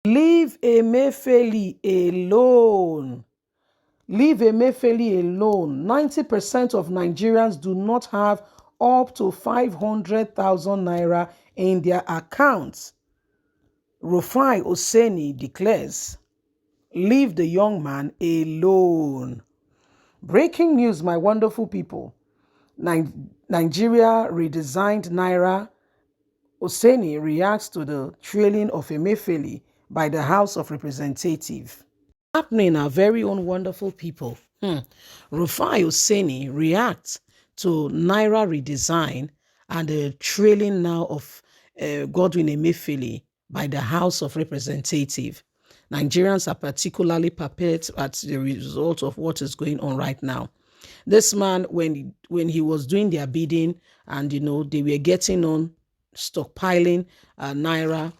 Leave Emefiele alone. Leave Emefiele alone. 90% of Nigerians do not have up to 500,000 naira in their accounts. Rufai Oseni declares, leave the young man alone. Breaking news, my wonderful people. Nigeria redesigned naira. Oseni reacts to the trailing of Emefiele by the House of Representatives. Happening, our very own wonderful people. Rufai Oseni reacts to Naira redesign and the trailing now of Godwin Emefiele by the House of Representatives. Nigerians are particularly perplexed at the result of what is going on right now. This man, when he was doing their bidding and, they were getting on stockpiling Naira,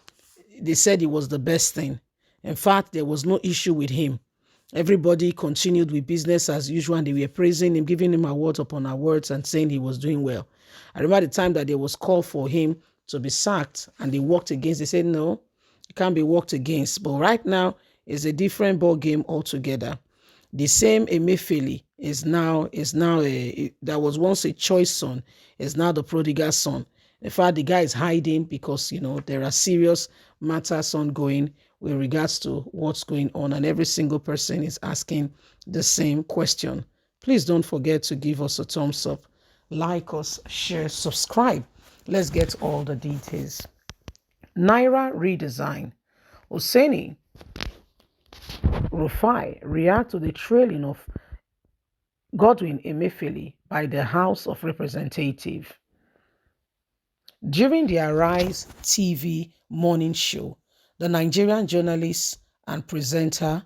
they said it was the best thing. In fact, there was no issue with him. Everybody continued with business as usual, and they were praising him, giving him awards upon awards, and saying he was doing well. I remember the time that there was call for him to be sacked, and they worked against. They said, no, it can't be worked against. But right now, it's a different ball game altogether. The same Emefiele is now that was once a choice son, is now the prodigal son. In fact, the guy is hiding because, there are serious matters ongoing with regards to what's going on, and every single person is asking the same question. Please don't forget to give us a thumbs up, like us, share, subscribe. Let's get all the details. Naira redesign. Oseni Rufai react to the trailing of Godwin Emefiele by the House of Representatives. During the Arise TV morning show, the Nigerian journalist and presenter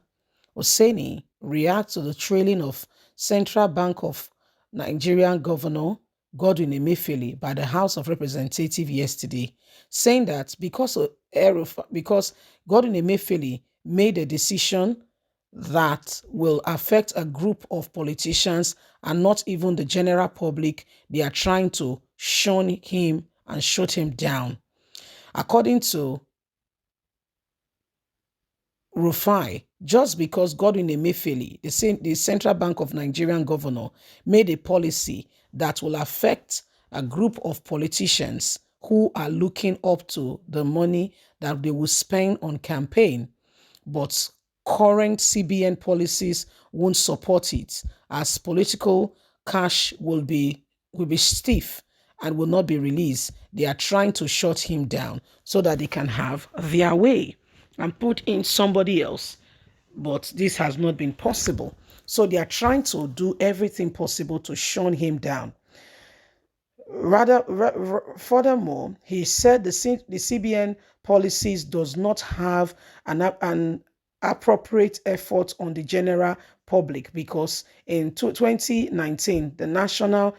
Oseni reacts to the trailing of Central Bank of Nigerian Governor Godwin Emefiele by the House of Representatives yesterday, saying that because Godwin Emefiele made a decision that will affect a group of politicians and not even the general public, they are trying to shun him and shut him down. According to Rufai, just because Godwin Emefiele, the Central Bank of Nigerian governor, made a policy that will affect a group of politicians who are looking up to the money that they will spend on campaign, but current CBN policies won't support it, as political cash will be stiff and will not be released. They are trying to shut him down so that they can have their way and put in somebody else. But this has not been possible. So they are trying to do everything possible to shun him down. Furthermore, he said the CBN policies does not have an appropriate effort on the general public because in 2019, the National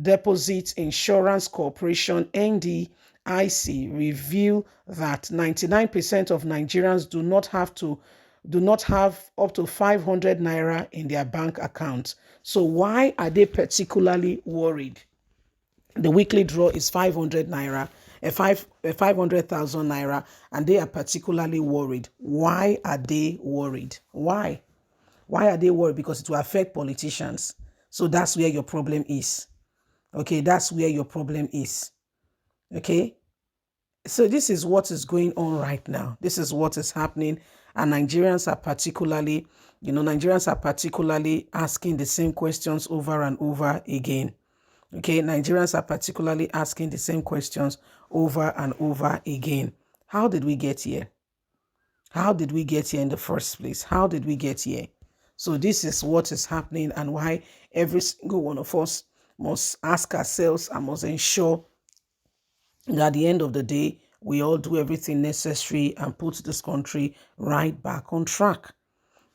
Deposit Insurance Corporation, NDIC, revealed that 99% of Nigerians do not have up to 500 naira in their bank account. So why are they particularly worried? The weekly draw is 500 naira, 500,000 naira, and they are particularly worried. Why are they worried? Why? Why are they worried? Because it will affect politicians. So that's where your problem is. Okay, that's where your problem is. Okay, so this is what is going on right now. This is what is happening, and Nigerians are particularly asking the same questions over and over again. Okay, Nigerians are particularly asking the same questions over and over again. How did we get here? How did we get here in the first place? How did we get here? So this is what is happening and why every single one of us must ask ourselves and must ensure that at the end of the day, we all do everything necessary and put this country right back on track.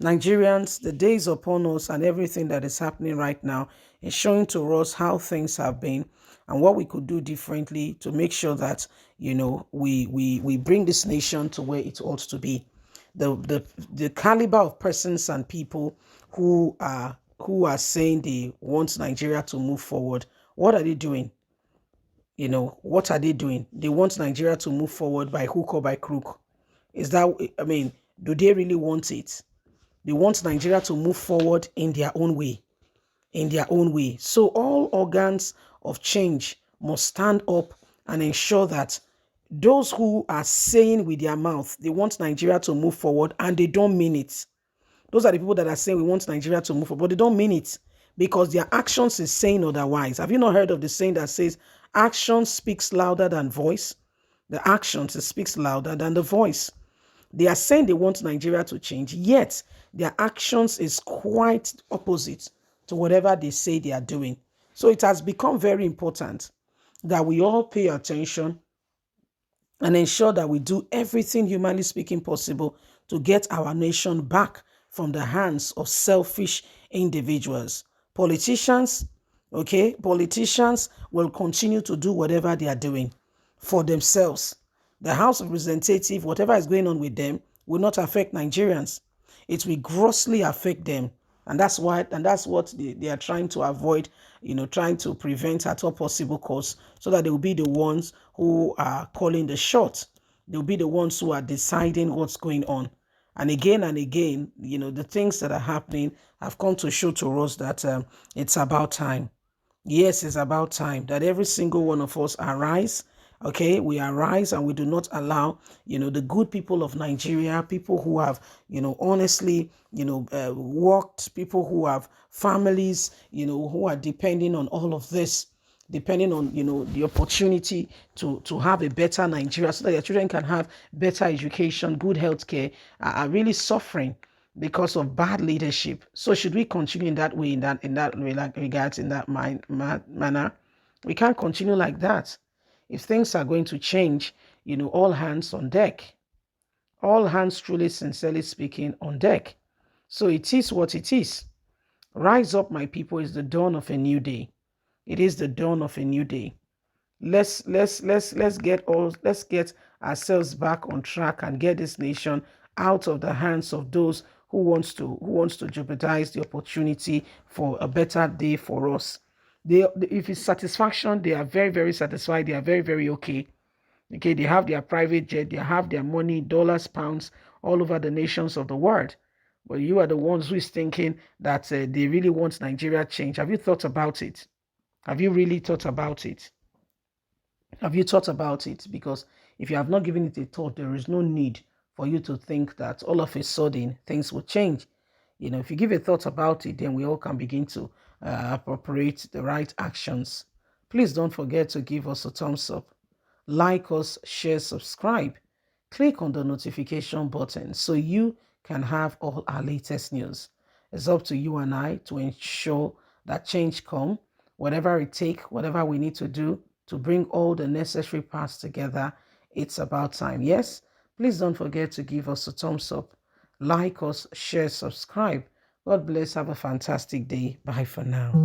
Nigerians, the days upon us and everything that is happening right now is showing to us how things have been and what we could do differently to make sure that, we bring this nation to where it ought to be. The caliber of persons and people who are saying they want Nigeria to move forward, what are they doing? What are they doing? They want Nigeria to move forward by hook or by crook. Is that, I mean, do they really want it? They want Nigeria to move forward in their own way, in their own way. So all organs of change must stand up and ensure that those who are saying with their mouth they want Nigeria to move forward and they don't mean it. Those are the people that are saying we want Nigeria to move forward, but they don't mean it because their actions is saying otherwise. Have you not heard of the saying that says action speaks louder than voice? The actions it speaks louder than the voice. They are saying they want Nigeria to change, yet their actions is quite opposite to whatever they say they are doing. So it has become very important that we all pay attention and ensure that we do everything humanly speaking possible to get our nation back from the hands of selfish individuals. Politicians will continue to do whatever they are doing for themselves. The House of Representatives, whatever is going on with them, will not affect Nigerians. It will grossly affect them. And that's what they are trying to avoid, trying to prevent at all possible costs, so that they will be the ones who are calling the shots. They'll be the ones who are deciding what's going on. And again, the things that are happening have come to show to us that it's about time. Yes, it's about time that every single one of us arise. Okay, we arise and we do not allow, the good people of Nigeria, people who have, honestly, worked, people who have families, who are depending on all of this, depending on, the opportunity to have a better Nigeria so that their children can have better education, good health care, are really suffering because of bad leadership. So should we continue in that way, in that regards, in that manner? We can't continue like that. If things are going to change, all hands on deck. All hands, truly, sincerely speaking, on deck. So it is what it is. Rise up, my people, is the dawn of a new day. It is the dawn of a new day. Let's get ourselves back on track and get this nation out of the hands of those who wants to jeopardize the opportunity for a better day for us. If it's satisfaction, they are very, very satisfied. They are very, very okay. Okay, they have their private jet, they have their money, dollars, pounds, all over the nations of the world. But you are the ones who is thinking that they really want Nigeria change. Have you thought about it? Have you really thought about it? Have you thought about it? Because if you have not given it a thought, there is no need for you to think that all of a sudden things will change. If you give a thought about it, then we all can begin to appropriate the right actions. Please don't forget to give us a thumbs up. Like us, share, subscribe. Click on the notification button so you can have all our latest news. It's up to you and I to ensure that change comes, whatever it takes, whatever we need to do to bring all the necessary parts together. It's about time. Yes, please don't forget to give us a thumbs up. Like us, share, subscribe. God bless. Have a fantastic day. Bye for now.